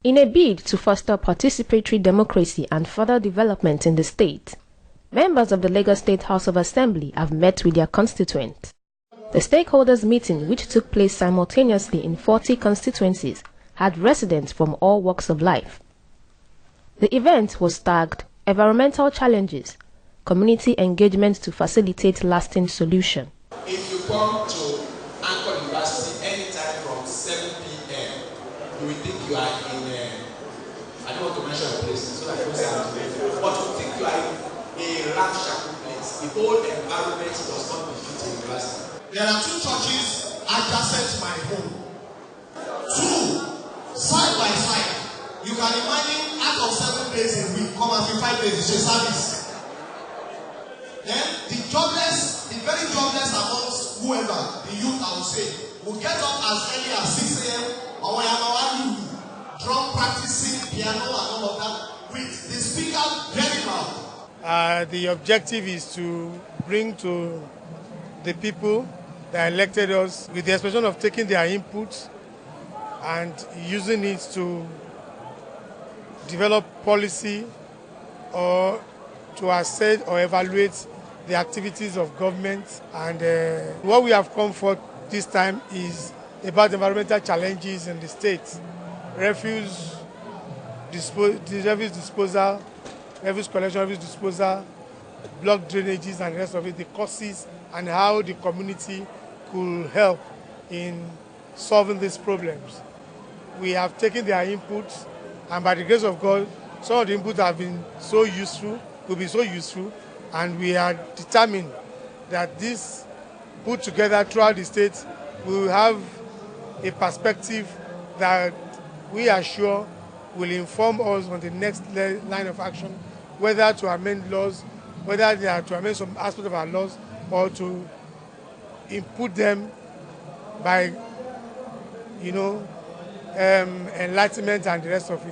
In a bid to foster participatory democracy and further development in the state, members of the Lagos State House of Assembly have met with their constituents. The stakeholders meeting, which took place simultaneously in 40 constituencies, had residents from all walks of life. The event was tagged Environmental Challenges, Community Engagement to Facilitate Lasting Solution. If you come to Anchor University anytime from 7 p.m., you will think you are in I don't want to mention a place so that I don't sound too, but you think you are in a ramshackle place. The whole environment does not befit a university. There are two churches adjacent to my home. Two, side by side. You can imagine out of 7 days a week, come and 5 days, it's a service. Then the jobless, the very jobless amongst whoever, the youth I would say, will get up as early as 6 a.m. or whenever drum practicing, piano and all of that with the speaker very loud. The objective is to bring to the people that elected us with the expression of taking their input and using it to develop policy or to assess or evaluate the activities of government. And what we have come for this time is about environmental challenges in the state. Refuse disposal, refuse collection, refuse disposal, block drainages and the rest of it, the causes and how the community could help in solving these problems. We have taken their inputs, and by the grace of God, some of the inputs have been so useful, will be so useful, and we are determined that this put together throughout the state will have a perspective that we are sure will inform us on the next line of action, whether to amend laws, whether they are to amend some aspect of our laws, or to input them by, enlightenment and the rest of it.